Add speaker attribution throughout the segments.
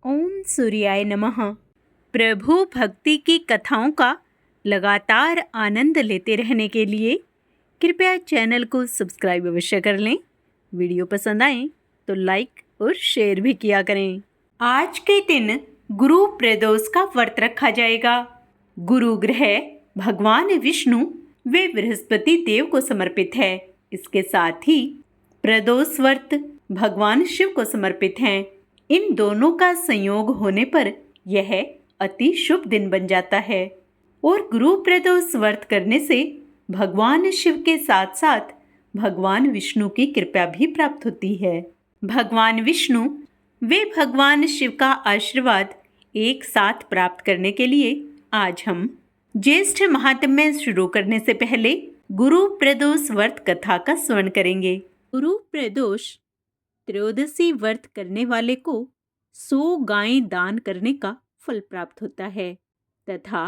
Speaker 1: ओम सूर्याय नमः। प्रभु भक्ति की कथाओं का लगातार आनंद लेते रहने के लिए कृपया चैनल को सब्सक्राइब अवश्य कर लें। वीडियो पसंद आए तो लाइक और शेयर भी किया करें। आज के दिन गुरु प्रदोष का व्रत रखा जाएगा। गुरु ग्रह भगवान विष्णु व बृहस्पति देव को समर्पित है। इसके साथ ही प्रदोष व्रत भगवान शिव को समर्पित हैं। इन दोनों का संयोग होने पर यह अति शुभ दिन बन जाता है और गुरु प्रदोष व्रत करने से भगवान शिव के साथ साथ भगवान विष्णु की कृपा भी प्राप्त होती है। भगवान विष्णु व भगवान शिव का आशीर्वाद एक साथ प्राप्त करने के लिए आज हम ज्येष्ठ महात्म्य शुरू करने से पहले गुरु प्रदोष व्रत कथा का श्रवण करेंगे। गुरु प्रदोष त्रयोदशी व्रत करने वाले को 100 गायें दान करने का फल प्राप्त होता है तथा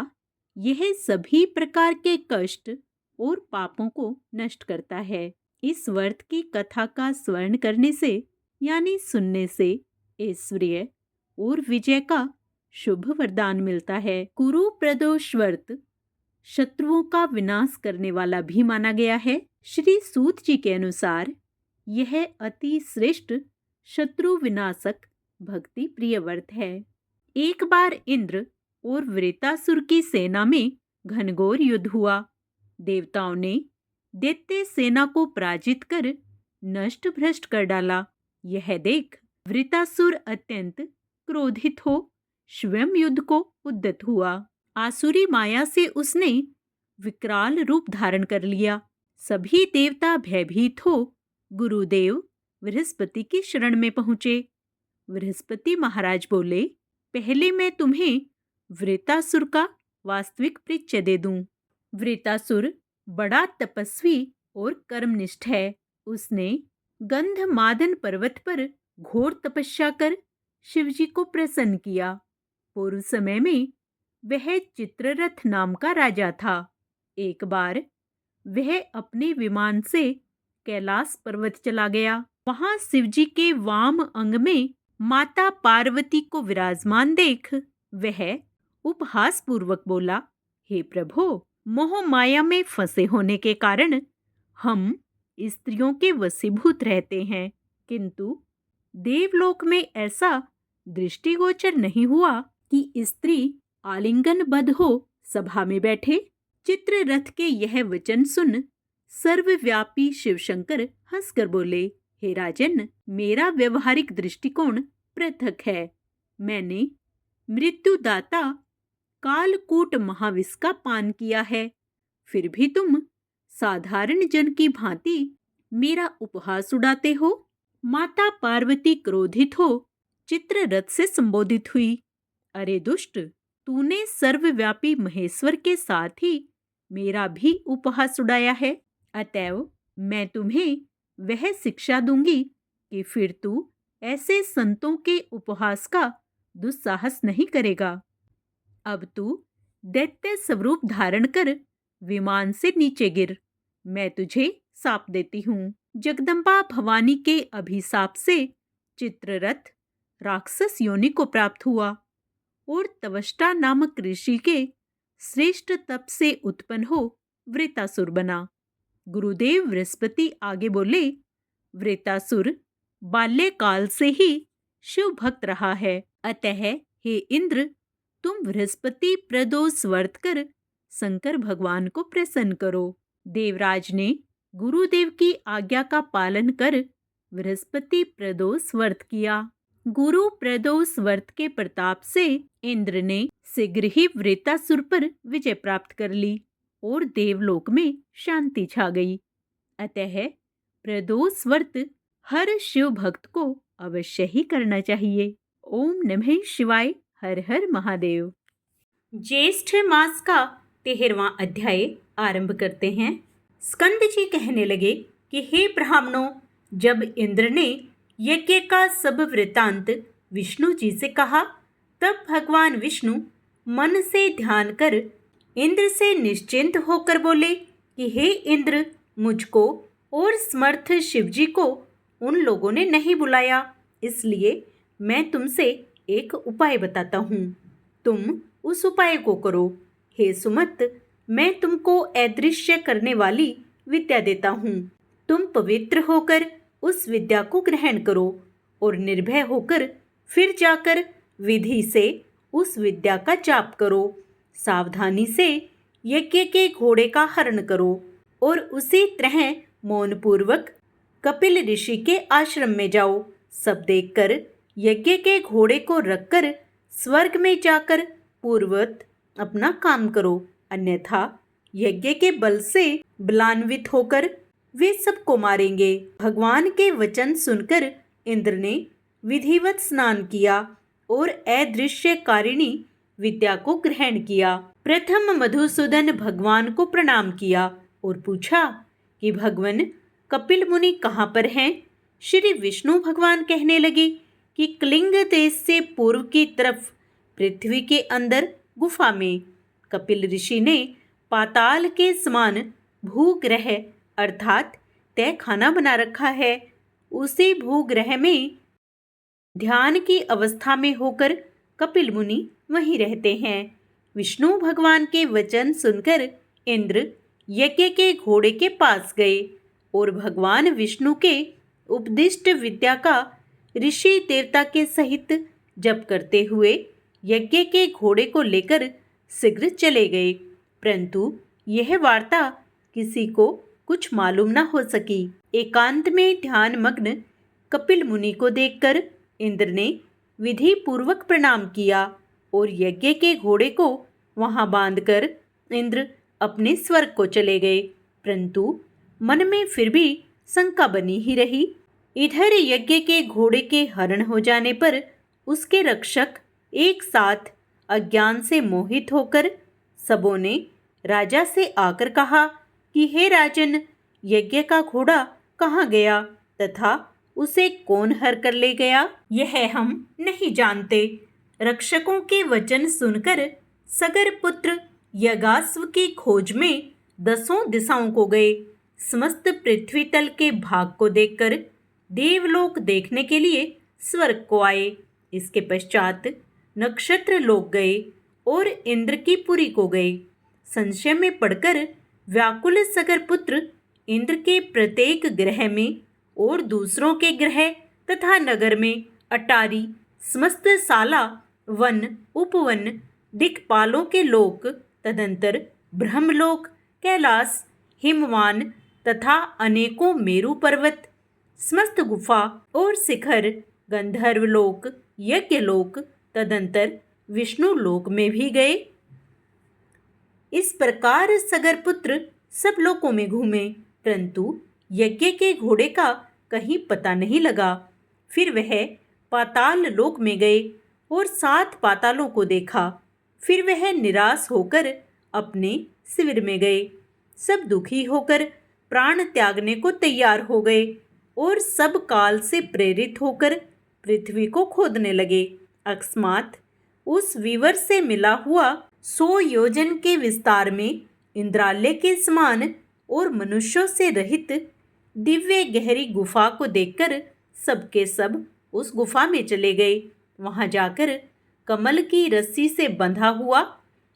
Speaker 1: यह सभी प्रकार के कष्ट और पापों को नष्ट करता है। इस व्रत की कथा का श्रवण करने से यानी सुनने से ऐश्वर्य और विजय का शुभ वरदान मिलता है। गुरु प्रदोष व्रत शत्रुओं का विनाश करने वाला भी माना गया है। श्री सूत जी के अनुसार यह अति श्रेष्ठ शत्रु विनाशक भक्ति प्रिय व्रत है। एक बार इंद्र और वृत्रासुर की सेना में घनघोर युद्ध हुआ। देवताओं ने दैत्य सेना को पराजित कर नष्ट भ्रष्ट कर डाला। यह देख वृत्रासुर अत्यंत क्रोधित हो स्वयं युद्ध को उद्यत हुआ। आसुरी माया से उसने विकराल रूप धारण कर लिया। सभी देवता भयभीत हो गुरुदेव बृहस्पति की शरण में पहुंचे। बृहस्पति महाराज बोले, पहले मैं तुम्हें वृत्रासुर का वास्तविक परिचय दे दूं। वृत्रासुर बड़ा तपस्वी और कर्मनिष्ठ है। उसने गंधमादन पर्वत पर घोर तपस्या कर शिवजी को प्रसन्न किया। पूर्व समय में वह चित्ररथ नाम का राजा था। एक बार वह अपने विमान से कैलाश पर्वत चला गया। वहां शिवजी के वाम अंग में माता पार्वती को विराजमान देख वह उपहास पूर्वक बोला, हे प्रभु, मोह माया में फंसे होने के कारण हम स्त्रियों के वशीभूत रहते हैं, किंतु देवलोक में ऐसा दृष्टिगोचर नहीं हुआ कि स्त्री आलिंगनबद्ध हो सभा में बैठे। चित्ररथ के यह वचन सुन सर्वव्यापी शिवशंकर हंसकर बोले, हे राजन, मेरा व्यवहारिक दृष्टिकोण पृथक है। मैंने मृत्युदाता कालकूट महाविष का पान किया है, फिर भी तुम साधारण जन की भांति मेरा उपहास उड़ाते हो। माता पार्वती क्रोधित हो चित्ररथ से संबोधित हुई, अरे दुष्ट, तूने सर्वव्यापी महेश्वर के साथ ही मेरा भी उपहास उड़ाया है। अतएव मैं तुम्हें वह शिक्षा दूंगी कि फिर तू ऐसे संतों के उपहास का दुस्साहस नहीं करेगा। अब तू दैत्य स्वरूप धारण कर विमान से नीचे गिर, मैं तुझे शाप देती हूँ। जगदम्बा भवानी के अभिशाप से चित्ररथ राक्षस योनि को प्राप्त हुआ और तवष्टा नामक ऋषि के श्रेष्ठ तप से उत्पन्न हो वृत्रासुर बना। गुरुदेव बृहस्पति आगे बोले, वृत्रासुर बाल्यकाल से ही शिव भक्त रहा है, अतः हे इंद्र, तुम बृहस्पति प्रदोष व्रत कर शंकर भगवान को प्रसन्न करो। देवराज ने गुरुदेव की आज्ञा का पालन कर बृहस्पति प्रदोष व्रत किया। गुरु प्रदोष व्रत के प्रताप से इंद्र ने शीघ्र ही वृत्रासुर पर विजय प्राप्त कर ली और देवलोक में शांति छा गई। अतः प्रदोष व्रत हर शिव भक्त को अवश्य ही करना चाहिए। ओम नमः शिवाय। हर हर महादेव। ज्येष्ठ मास का 13वां अध्याय आरंभ करते हैं। स्कंद जी कहने लगे कि हे ब्राह्मणों, जब इंद्र ने यज्ञ का सब वृतांत विष्णु जी से कहा, तब भगवान विष्णु मन से ध्यान कर इंद्र से निश्चिंत होकर बोले कि हे इंद्र, मुझको और समर्थ शिवजी को उन लोगों ने नहीं बुलाया, इसलिए मैं तुमसे एक उपाय बताता हूँ, तुम उस उपाय को करो। हे सुमत, मैं तुमको अदृश्य करने वाली विद्या देता हूँ। तुम पवित्र होकर उस विद्या को ग्रहण करो और निर्भय होकर फिर जाकर विधि से उस विद्या का जाप करो। सावधानी से यज्ञ के घोड़े का हरण करो और उसी तरह मौनपूर्वक कपिल ऋषि के आश्रम में जाओ। सब देखकर यज्ञ के घोड़े को रखकर स्वर्ग में जाकर पूर्ववत अपना काम करो, अन्यथा यज्ञ के बल से बलान्वित होकर वे सबको मारेंगे। भगवान के वचन सुनकर इंद्र ने विधिवत स्नान किया और अदृश्यकारिणी विद्या को ग्रहण किया। प्रथम मधुसूदन भगवान को प्रणाम किया और पूछा कि भगवान कपिल मुनि कहाँ पर हैं? श्री विष्णु भगवान कहने लगे कि कलिंग देश से पूर्व की तरफ पृथ्वी के अंदर गुफा में कपिल ऋषि ने पाताल के समान भूग्रह अर्थात तय खाना बना रखा है। उसी भूग्रह में ध्यान की अवस्था में होकर कपिल मुनि वहीं रहते हैं। विष्णु भगवान के वचन सुनकर इंद्र यज्ञ के घोड़े के पास गए और भगवान विष्णु के उपदिष्ट विद्या का ऋषि देवता के सहित जप करते हुए यज्ञ के घोड़े को लेकर शीघ्र चले गए, परंतु यह वार्ता किसी को कुछ मालूम न हो सकी। एकांत में ध्यान मग्न कपिल मुनि को देखकर इंद्र ने विधि पूर्वक प्रणाम किया और यज्ञ के घोड़े को वहां बांधकर इंद्र अपने स्वर्ग को चले गए, परंतु मन में फिर भी शंका बनी ही रही। इधर यज्ञ के घोड़े के हरण हो जाने पर उसके रक्षक एक साथ अज्ञान से मोहित होकर सबों ने राजा से आकर कहा कि हे राजन, यज्ञ का घोड़ा कहाँ गया तथा उसे कौन हर कर ले गया, यह हम नहीं जानते। रक्षकों के वचन सुनकर सगर पुत्र यज्ञाश्व की खोज में 10 दिशाओं को गए। समस्त पृथ्वी तल के भाग को देखकर देवलोक देखने के लिए स्वर्ग को आए। इसके पश्चात नक्षत्र लोक गए और इंद्र की पुरी को गए। संशय में पड़कर व्याकुल सगर पुत्र इंद्र के प्रत्येक ग्रह में और दूसरों के ग्रह तथा नगर में अटारी समस्त साला वन उपवन दिक्पालों के लोक तदंतर ब्रह्मलोक कैलाश हिमवान तथा अनेकों मेरु पर्वत समस्त गुफा और शिखर गंधर्वलोक यज्ञलोक तदंतर विष्णु लोक में भी गए। इस प्रकार सगर पुत्र सब लोकों में घूमे, परंतु यज्ञ के घोड़े का कहीं पता नहीं लगा। फिर वह पाताल लोक में गए और 7 पातालों को देखा। फिर वह निराश होकर अपने शिविर में गए। सब दुखी होकर प्राण त्यागने को तैयार हो गए और सब काल से प्रेरित होकर पृथ्वी को खोदने लगे। अकस्मात उस विवर से मिला हुआ 100 योजन के विस्तार में इंद्रालय के समान और मनुष्यों से रहित दिव्य गहरी गुफा को देखकर सबके सब उस गुफा में चले गए। वहां जाकर कमल की रस्सी से बंधा हुआ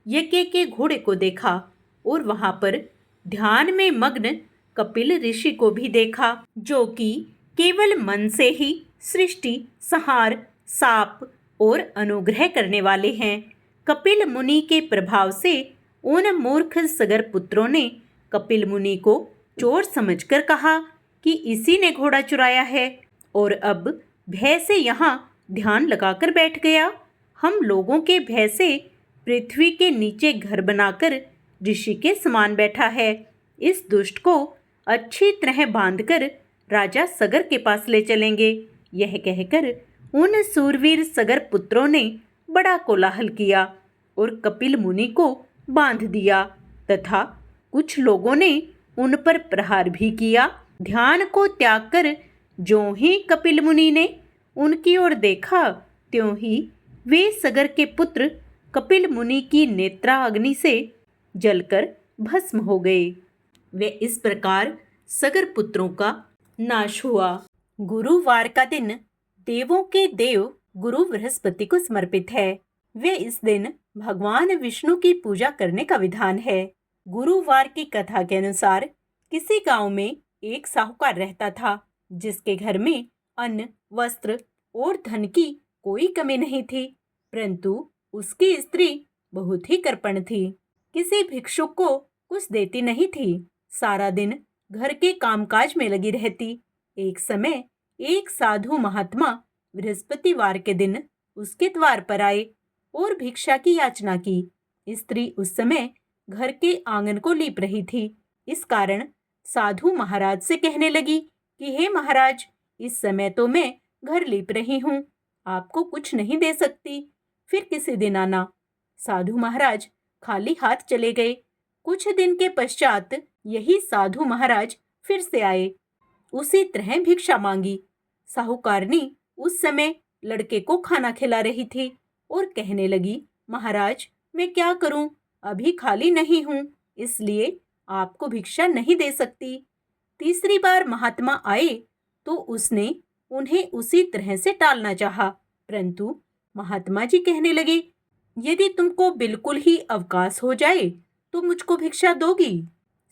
Speaker 1: यज्ञ के घोड़े को देखा और वहां पर ध्यान में मग्न कपिल ऋषि को भी देखा, जो कि केवल मन से ही सृष्टि संहार साप और अनुग्रह करने वाले हैं। कपिल मुनि के प्रभाव से उन मूर्ख सगर पुत्रों ने कपिल मुनि को चोर समझकर कहा कि इसी ने घोड़ा चुराया है और अब भय से यहाँ ध्यान लगाकर बैठ गया। हम लोगों के भय से पृथ्वी के नीचे घर बनाकर ऋषि के समान बैठा है। इस दुष्ट को अच्छी तरह बांधकर राजा सगर के पास ले चलेंगे। यह कहकर उन सूरवीर सगर पुत्रों ने बड़ा कोलाहल किया और कपिल मुनि को बांध दिया तथा कुछ लोगों ने उन पर प्रहार भी किया। ध्यान को त्याग कर ज्यों ही कपिल मुनि ने उनकी ओर देखा, त्यों ही वे सगर के पुत्र कपिल मुनि की नेत्रा अग्नि से जलकर भस्म हो गए। वे इस प्रकार सगर पुत्रों का नाश हुआ। गुरुवार का दिन देवों के देव गुरु बृहस्पति को समर्पित है। वे इस दिन भगवान विष्णु की पूजा करने का विधान है। गुरुवार की कथा के अनुसार किसी गांव में एक साहूकार रहता था, जिसके घर में अन्न, वस्त्र और धन की कोई कमी नहीं थी, परंतु उसकी स्त्री बहुत ही कृपण थी। किसी भिक्षुक को कुछ देती नहीं थी, सारा दिन घर के कामकाज में लगी रहती। एक समय एक साधु महात्मा बृहस्पतिवार के दिन उसके द्वार पर आए और भिक्षा की याचना की। स्त्री उस समय घर के आंगन को लीप रही थी। इस कारण साधु महाराज से कहने लगी कि हे महाराज, इस समय तो मैं घर लीप रही हूँ, आपको कुछ नहीं दे सकती, फिर किसी दिन आना। साधु महाराज खाली हाथ चले गए। कुछ दिन के पश्चात यही साधु महाराज फिर से आए। उसी तरह भिक्षा मांगी। साहूकारनी उस समय लड़के को खाना खिला रही थी और कहने लगी, महाराज, मैं क्या करूं, अभी खाली नहीं हूं, इसलिए आपको भिक्षा नहीं दे सकती। तीसरी बार महात्मा आए तो उसने उन्हें उसी तरह से टालना चाहा, परंतु महात्मा जी कहने लगे, यदि तुमको बिल्कुल ही अवकाश हो जाए तो मुझको भिक्षा दोगी।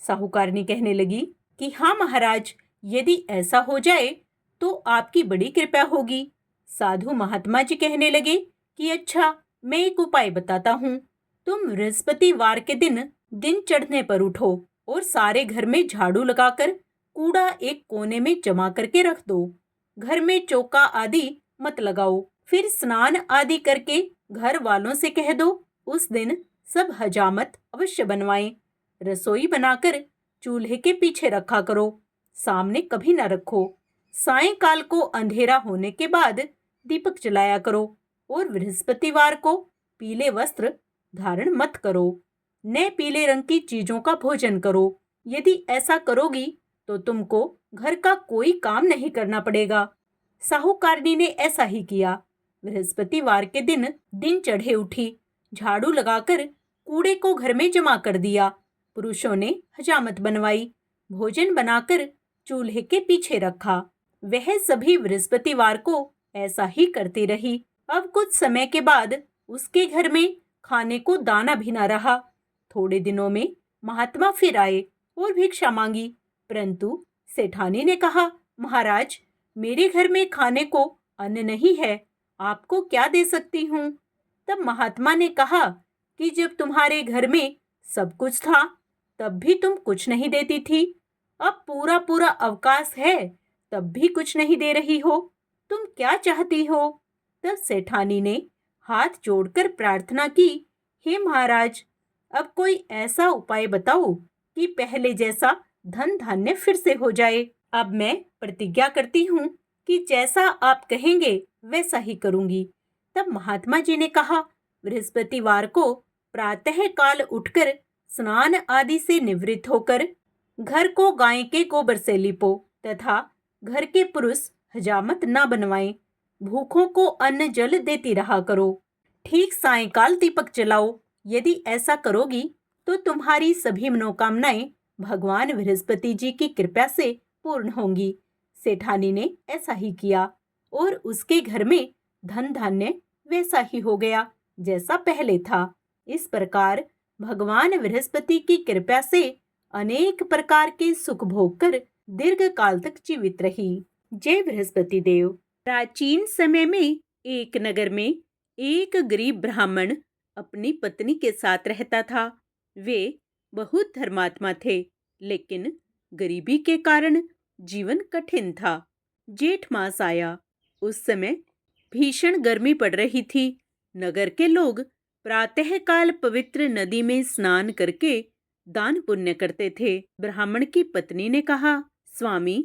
Speaker 1: साहूकारनी कहने लगी कि हाँ महाराज, यदि ऐसा हो जाए तो आपकी बड़ी कृपा होगी। साधु महात्मा जी कहने लगे कि अच्छा, मैं एक उपाय बताता हूँ। तुम बृहस्पतिवार के दिन चढ़ने पर उठो और सारे घर में झाड़ू लगाकर कूड़ा एक कोने में जमा करके रख दो। घर में चौका आदि मत लगाओ। फिर स्नान आदि करके घर वालों से कह दो उस दिन सब हजामत अवश्य बनवाएं। रसोई बनाकर चूल्हे के पीछे रखा करो, सामने कभी न रखो। सायंकाल को अंधेरा होने के बाद दीपक जलाया करो और बृहस्पतिवार को पीले वस्त्र धारण मत करो। न पीले रंग की चीजों का भोजन करो। यदि ऐसा करोगी तो तुमको घर का कोई काम नहीं करना पड़ेगा। साहूकारनी ने ऐसा ही किया। बृहस्पतिवार के दिन चढ़े उठी, झाड़ू लगाकर कूड़े को घर में जमा कर दिया। पुरुषों ने हजामत बनवाई, भोजन बनाकर चूल्हे के पीछे रखा। वह सभी बृहस्पतिवार को ऐसा ही करती रही। अब कुछ समय के बाद उसके घर में खाने को दाना भी न रहा। थोड़े दिनों में महात्मा फिर आए और भिक्षा मांगी, परंतु सेठानी ने कहा, महाराज, मेरे घर में खाने को अन्न नहीं है, आपको क्या दे सकती हूँ। तब महात्मा ने कहा कि जब तुम्हारे घर में सब कुछ था तब भी तुम कुछ नहीं देती थी, अब पूरा पूरा अवकाश है तब भी कुछ नहीं दे रही हो, तुम क्या चाहती हो। तब सेठानी ने हाथ जोड़कर प्रार्थना की, हे महाराज, अब कोई ऐसा उपाय बताओ कि पहले जैसा धन धान्य फिर से हो जाए। अब मैं प्रतिज्ञा करती हूँ कि जैसा आप कहेंगे वैसा ही करूंगी। तब महात्मा जी ने कहा, बृहस्पतिवार को प्रातः काल उठकर स्नान आदि से निवृत्त होकर घर को गाय के गोबर से लिपो तथा घर के पुरुष हजामत न बनवाएं। भूखों को अन्न जल देती रहा करो। ठीक सायंकाल दीपक जलाओ। यदि ऐसा करोगी तो तुम्हारी सभी मनोकामनाएं भगवान बृहस्पति जी की कृपा से पूर्ण होंगी। सेठानी ने ऐसा ही किया और उसके घर में धन धान्य वैसा ही हो गया जैसा पहले था। इस प्रकार भगवान बृहस्पति की कृपा से अनेक प्रकार के सुख भोग कर दीर्घ काल तक जीवित रही। जय बृहस्पति देव। प्राचीन समय में एक नगर में एक गरीब ब्राह्मण अपनी पत्नी के साथ रहता था। वे बहुत धर्मात्मा थे, लेकिन गरीबी के कारण जीवन कठिन था। जेठ मास आया। उस समय भीषण गर्मी पड़ रही थी। नगर के लोग प्रातःकाल पवित्र नदी में स्नान करके दान पुण्य करते थे। ब्राह्मण की पत्नी ने कहा, स्वामी,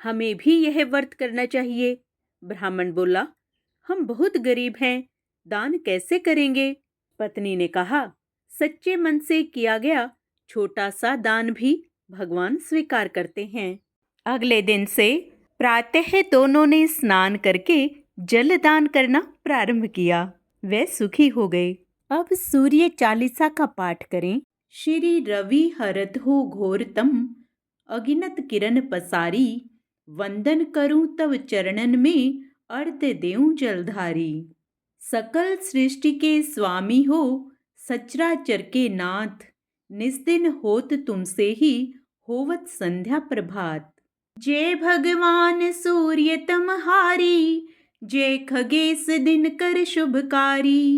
Speaker 1: हमें भी यह व्रत करना चाहिए। ब्राह्मण बोला, हम बहुत गरीब हैं, दान कैसे करेंगे। पत्नी ने कहा, सच्चे मन से किया गया छोटा सा दान भी भगवान स्वीकार करते हैं। अगले दिन से प्रातः दोनों ने स्नान करके जल दान करना प्रारंभ किया। वे सुखी हो गए। अब सूर्य चालीसा का पाठ करें। श्री रवि हरत हो घोरतम, अगिनत किरण पसारी, वंदन करूं तव चरणन में अर्ध देऊं जलधारी। सकल सृष्टि के स्वामी हो, सचराचर के नाथ। निस्दिन होत तुमसे ही, होवत संध्या प्रभात। जय भगवान सूर्य तमहारी, जय खगेश दिनकर शुभकारी।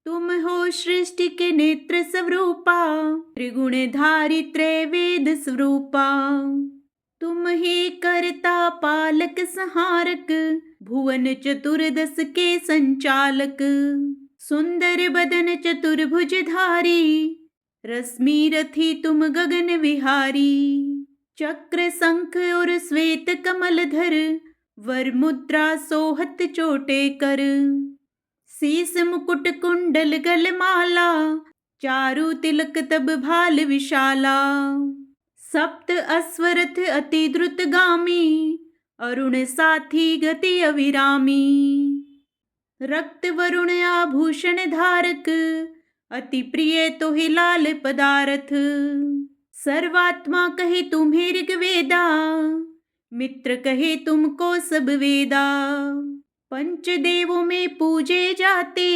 Speaker 1: तुम हो सृष्टि के नेत्र स्वरूपा, त्रिगुणधारी त्रैवेद स्वरूपा। तुम ही करता पालक संहारक, भुवन चतुर्दश के संचालक। सुंदर बदन चतुर्भुज धारी, रश्मि रथी तुम गगन विहारी। चक्र शंख और श्वेत कमल धर, वर मुद्रा सोहत चोटे कर। शीस मुकुट कुंडल गलमाला, चारु तिलक तब भाल विशाला। सप्त अश्वरथ अति द्रुत गामी, अरुण साथी गति अविरामी। रक्त वरुण आभूषण धारक, अति प्रिय तोहि लाल पदारथ। सर्वात्मा कहे तुम्हें ऋग्वेदा, मित्र कहे तुमको सब वेदा। पंच देवों में पूजे जाते,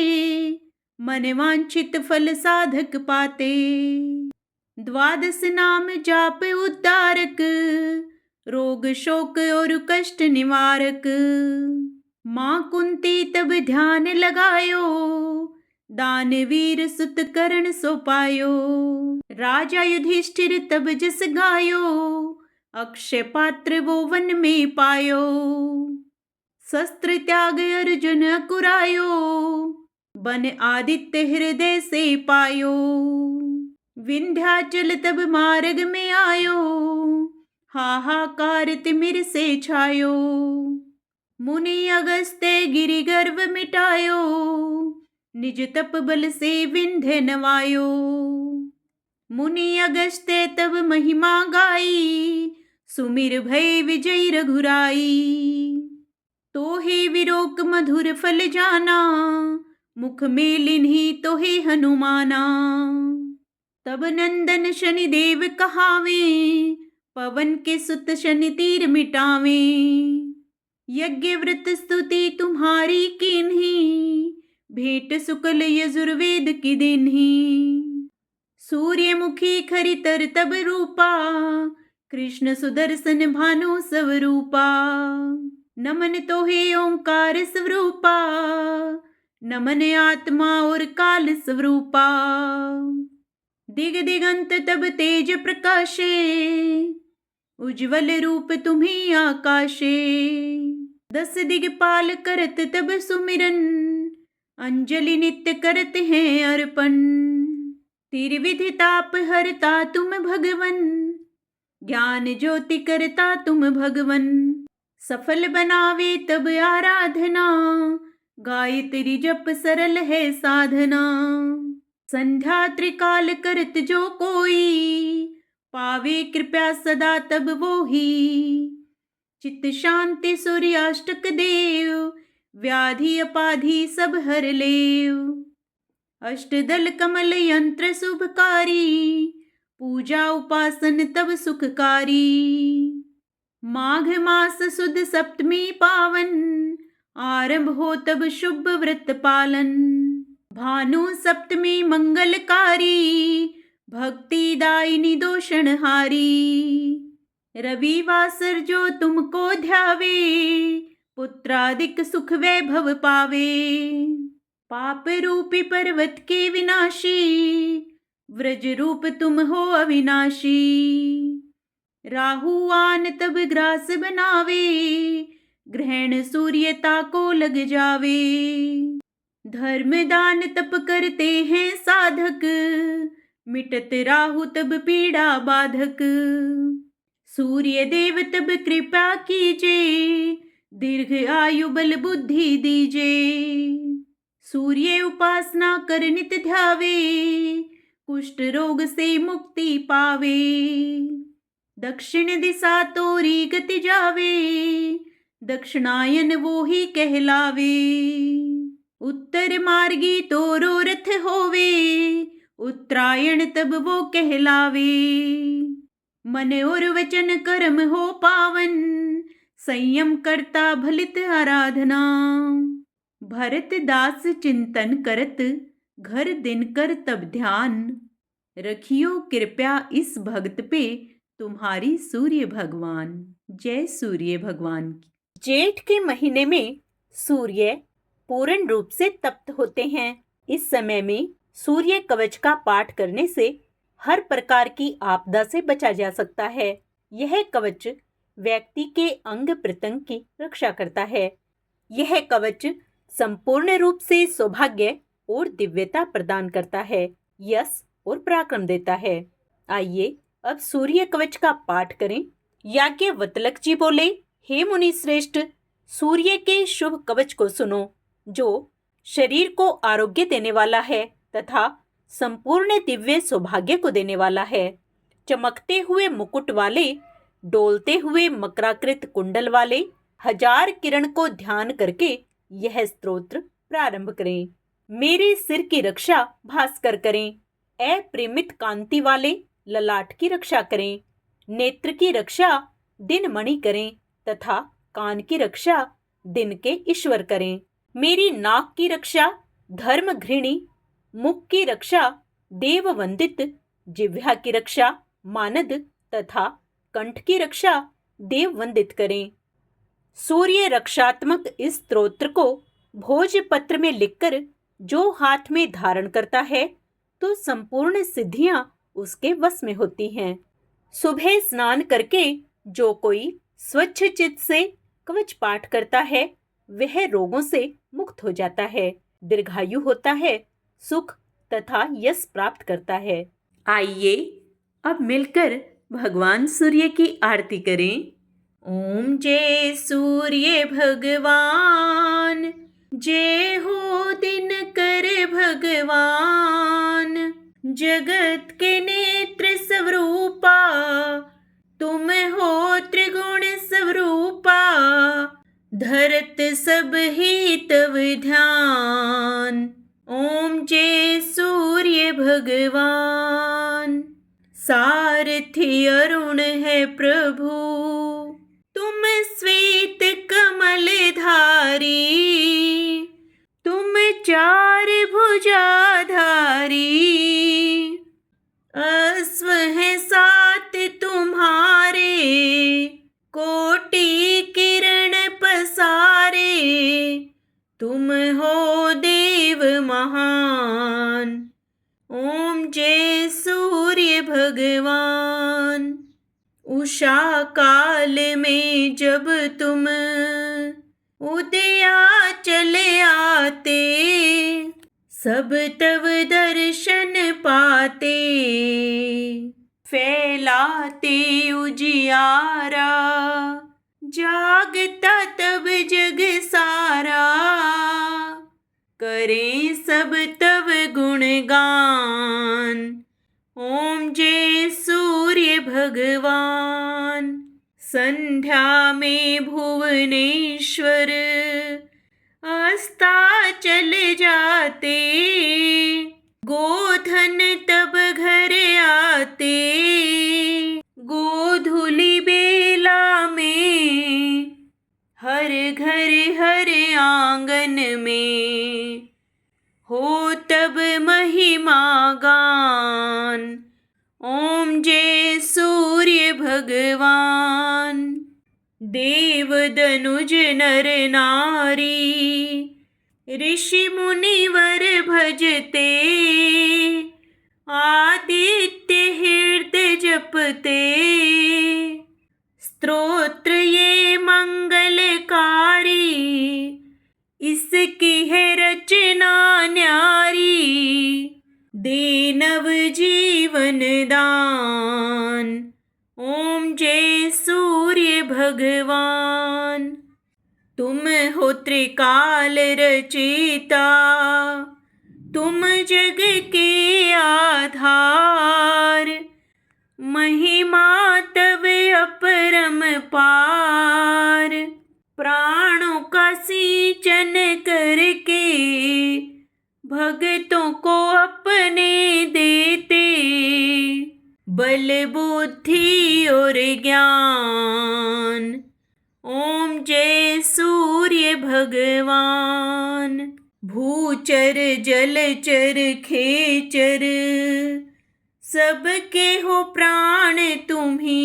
Speaker 1: मन वांछित फल साधक पाते। द्वादश नाम जाप उद्धारक, रोग शोक और कष्ट निवारक। मां कुंती तब ध्यान लगायो, दानवीर सुत करण सो पायो। राजा युधिष्ठिर तब जस गायो, अक्षय पात्र वो वन में पायो। शस्त्र त्याग अर्जुन अकुरायो, बन आदित्य हृदय से पायो। विंध्याचल तब मार्ग में आयो, हाहाकार तिमिर से छायो। मुनि अगस्त्य गिरि गर्व मिटायो, निज तप बल से विंध्य नवायो। मुनि अगस्त्य तब महिमा गाई, सुमिर भय विजय रघुराई। तो हे विरोक मधुर फल जाना, मुख में लिन्ही तो हे हनुमाना। तब नंदन शनि देव कहावे, पवन के सुत शनि तीर मिटावे। यज्ञ व्रत स्तुति तुम्हारी कीन्ही, भेंट शुक्ल यजुर्वेद की दिन्ही। सूर्यमुखी खरितर तब रूपा, कृष्ण सुदर्शन भानु स्वरूपा। नमन तो हे ओंकार स्वरूपा, नमन आत्मा और काल स्वरूपा। दिग दिगंत तब तेज प्रकाशे, उज्ज्वल रूप तुम्हीं आकाशे। दस दिगपाल करत तब सुमिरन, अंजलि नित्य करत हैं अर्पण। त्रिविधि ताप हरता तुम भगवन, ज्ञान ज्योति करता तुम भगवन। सफल बनावे तब आराधना, गायत्री जप सरल है साधना। संध्या त्रिकाल करत जो कोई, पावे कृपया सदा तब वो ही। चित्त शांति सूर्याष्टक देव, व्याधि अपाधि सब हर लेव। अष्टदल कमल यंत्र शुभकारी, पूजा उपासन तब सुखकारी। माघ मास सुद सप्तमी पावन, आरंभ हो तब शुभ व्रत पालन। भानु सप्तमी मंगलकारी, भक्ति दायिनी दोषणहारी। रविवासर जो तुमको ध्यावे, पुत्रादिक सुख वैभव पावे। पाप रूपी पर्वत के विनाशी, व्रज रूप तुम हो अविनाशी। राहुआन तब ग्रास बनावे, ग्रहण सूर्यता को लग जावे। धर्म दान तप करते हैं साधक, मिटत राहु तब पीड़ा बाधक। सूर्य देव तब कृपा कीजे, दीर्घ आयु बल बुद्धि दीजे। सूर्य उपासना कर नित ध्यावे, कुष्ठ रोग से मुक्ति पावे। दक्षिण दिशा तोरी गति जावे, दक्षिणायन वो ही कहलावे। उत्तर मार्गी तोरो रथ होवे, उत्तरायण तब वो कहलावे। मन और वचन कर्म हो पावन, संयम करता भलित आराधना। भरत दास चिंतन करत, घर दिन कर तब ध्यान। रखियो कृपया इस भक्त पे, तुम्हारी सूर्य भगवान। जय सूर्य भगवान की। जेठ के महीने में सूर्य पूर्ण रूप से तप्त होते हैं। इस समय में सूर्य कवच का पाठ करने से हर प्रकार की आपदा से बचा जा सकता है। यह कवच व्यक्ति के अंग प्रत्यंग की रक्षा करता है। यह कवच संपूर्ण रूप से सौभाग्य और दिव्यता प्रदान करता है, यश और पराक्रम देता है। आइए अब सूर्य कवच का पाठ करें। याज्ञवल्क्य जी बोले, हे मुनि श्रेष्ठ, सूर्य के शुभ कवच को सुनो, जो शरीर को आरोग्य देने वाला है तथा संपूर्ण दिव्य सौभाग्य को देने वाला है। चमकते हुए मुकुट वाले, डोलते हुए मकराकृत कुंडल वाले 1000 किरण को ध्यान करके यह स्तोत्र प्रारंभ करें। मेरे सिर की रक्षा भास्कर करें, अप्रिमित कांति वाले ललाट की रक्षा करें, नेत्र की रक्षा दिनमणि करें तथा कान की रक्षा दिन के ईश्वर करें। मेरी नाक की रक्षा धर्म घृणी, मुख की रक्षा देव वंदित, जिह्वा की रक्षा मानद तथा कंठ की रक्षा देव वंदित करें। सूर्य रक्षात्मक इस स्तोत्र को भोजपत्र में लिखकर जो हाथ में धारण करता है तो संपूर्ण सिद्धियां उसके वश में होती हैं। सुबह स्नान करके जो कोई स्वच्छ चित्त से कवच पाठ करता है वह रोगों से मुक्त हो जाता है, दीर्घायु होता है, सुख तथा यश प्राप्त करता है। आइए अब मिलकर भगवान सूर्य की आरती करें। ओम जय सूर्य भगवान, जय हो दिनकर भगवान। जगत के नेत्र स्वरूपा, तुम हो त्रिगुण स्वरूपा। धरत सब ही तव ध्यान, ओम जय सूर्य भगवान। सारथी अरुण है प्रभु, तुम श्वेत कमल धारी। तुम चार भुजाधारी, अश्व है 7 तुम्हारे। कोटि किरण पसारे, तुम हो देव महान। ओम जय सूर्य भगवान। उषा काल में जब तुम उदया चले आते, सब तब दर्शन पाते। फैलाते उजियारा, जागता तब जग सारा। करें सब तब गुणगान, ओम जय सूर्य भगवान। संध्या में भुवनेश्वर अस्ताचल जाते। गोधन तब घर आते, गोधूलि बेला में। हर घर हर आंगन में, हो तब महिमा गान। ओम जय सूर्य भगवान। देव दनुज नर नारी, ऋषि मुनिवर भजते। आदित्य हृदय जपते, स्तोत्र ये मंगलकारी। इसकी है रचना न्यारी, दे नव जीवन दान। ओम जय सूर्य भगवान। तुम हो त्रिकाल रचिता, तुम जग के आधार। महिमा तब अपरम पार, प्राणों का सिंचन करके भक्तों को अपने देते। बल बुद्धि और ज्ञान, ओम जय सूर्य भगवान। भूचर जलचर खेचर सबके हो प्राण तुम्ही,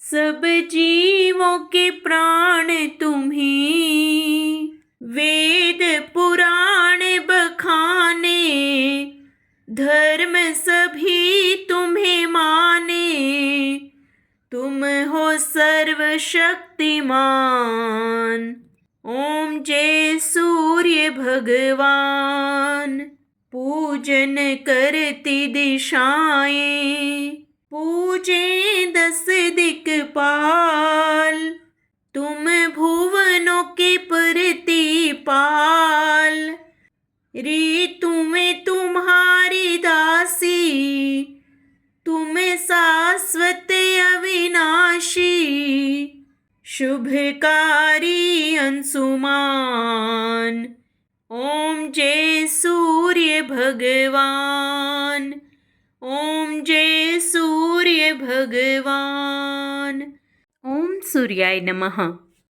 Speaker 1: सब जीवों के प्राण तुम्ही। वेद पुराण बखाने धर्म सभी तुम्हें माने, तुम हो सर्वशक्तिमान। ओम जय सूर्य भगवान। पूजन करती दिशाएं पूजे 10 दिक्पाल, तुम भुवनों के प्रतिपाल। ऋतु में तुम्हारी दासी, तुम शाश्वत अविनाशी। शुभकारी अंशुमान। ओम जय सूर्य भगवान। ओम जय सूर्य भगवान। ओम सूर्याय नमः।